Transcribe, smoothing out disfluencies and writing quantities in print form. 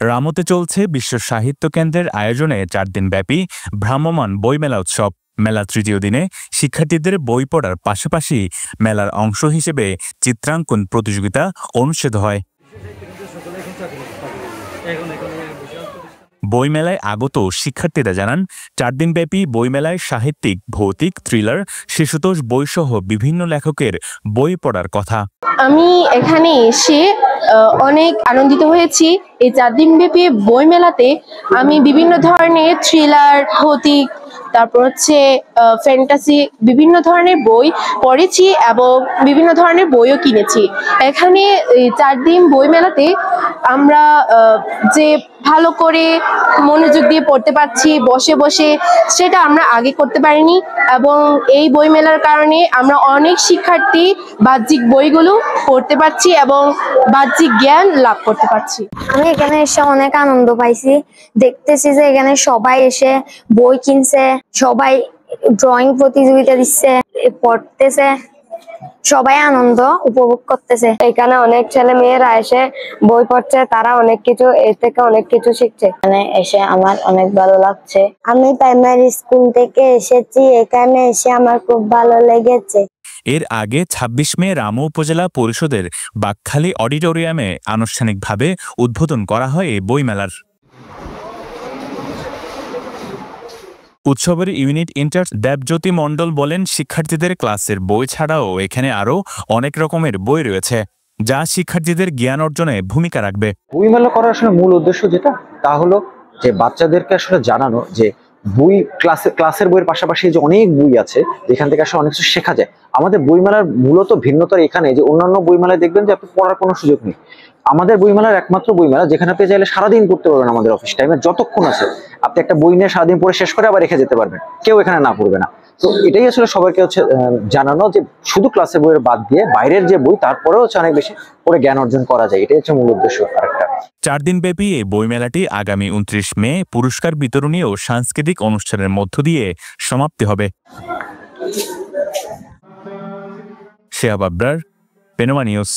রামুতে চলছে বিশ্ব সাহিত্য কেন্দ্রের আয়োজনে 4 দিনব্যাপী ভ্রাম্যমাণ বইমেলা উৎসব। মেলা তৃতীয় দিনে শিক্ষার্থীদের বই পড়ার পাশাপাশি মেলার অংশ হিসেবে চিত্রাঙ্কন প্রতিযোগিতা অনুষ্ঠিত হয়। বইমেলায় আগত শিক্ষার্থীরা জানান, 4 দিনব্যাপী বইমেলায় সাহিত্যিক, ভৌতিক, থ্রিলার, শিশুতোষ বইসহ বিভিন্ন লেখকের বই পড়ার কথা। আমি এখানে এসে অনেক আনন্দিত হয়েছি। এই 4 দিনব্যাপী বইমেলাতে আমি বিভিন্ন ধরনের থ্রিলার, ভৌতিক, তারপর হচ্ছে ফ্যান্টাসি বিভিন্ন ধরনের বই পড়েছি এবং বিভিন্ন ধরনের বইও কিনেছি। এখানে এই 4 দিন বইমেলাতে আমরা যে ভালো করে মনোযোগ দিয়ে পড়তে পারছি বসে বসে, সেটা আমরা আগে করতে পারিনি। এবং এই বইমেলার কারণে আমরা অনেক শিক্ষার্থী বাহ্যিক বইগুলো পড়তে পারছি এবং বাহ্যিক জ্ঞান লাভ করতে পারছি। আমি এখানে এসে অনেক আনন্দ পাইছি। দেখতেছি যে এখানে সবাই এসে বই কিনছে, সবাই ড্রয়িং প্রতিযোগিতা দিচ্ছে, পড়তেছে, সবাই আনন্দ উপভোগ করতেছে। এখানে অনেক ছেলে মেয়েরা এসে বই পড়ছে, তারা অনেক কিছু এর থেকে অনেক কিছু শিখছে। এখানে এসে আমার অনেক ভালো লাগছে। আমি প্রাইমারি স্কুল থেকে এসেছি, এখানে এসে আমার খুব ভালো লেগেছে। এর আগে 26 মে রামু উপজেলা পরিষদের বাকখালী অডিটোরিয়ামে আনুষ্ঠানিকভাবে উদ্বোধন করা হয় এই বইমেলার। উৎসবের ইউনিট ইনচার্জ দেবজ্যোতি মণ্ডল বলেন, শিক্ষার্থীদের ক্লাসের বই ছাড়াও এখানে আরও অনেক রকমের বই রয়েছে, যা শিক্ষার্থীদের জ্ঞান অর্জনে ভূমিকা রাখবে। বইমেলা করার আসলে মূল উদ্দেশ্য যেটা, তা হলো যে বাচ্চাদেরকে আসলে জানানো যে বই ক্লাসের বইয়ের পাশাপাশি যে অনেক বই আছে যেখান থেকে আসলে অনেক কিছু শেখা যায়। আমাদের বইমেলার মূলত ভিন্নতা এখানে যে অন্যান্য বইমেলায় দেখবেন যে আপনি পড়ার কোনো সুযোগ নেই। আমাদের বইমেলার একমাত্র বইমেলা যেখানে আপনি চাইলে সারাদিন পড়তে পারবেন। আমাদের অফিস টাইমে যতক্ষণ আছে আপনি একটা বই নিয়ে সারাদিন পড়ে শেষ করে আবার রেখে যেতে পারবেন, কেউ এখানে না পড়বে না। তো এটাই আসলে সবাইকে জানানো যে শুধু ক্লাসের বইয়ের বাদ দিয়ে বাইরের যে বই, তারপরেও অনেক বেশি পড়ে জ্ঞান অর্জন করা যায়। এটাই হচ্ছে মূল উদ্দেশ্য। আরেকটা 4 দিনব্যাপী এই বইমেলাটি আগামী 29 মে পুরস্কার বিতরণী ও সাংস্কৃতিক অনুষ্ঠানের মধ্য দিয়ে সমাপ্তি হবে। শেহাব আবরার, পেনোমা নিউজ।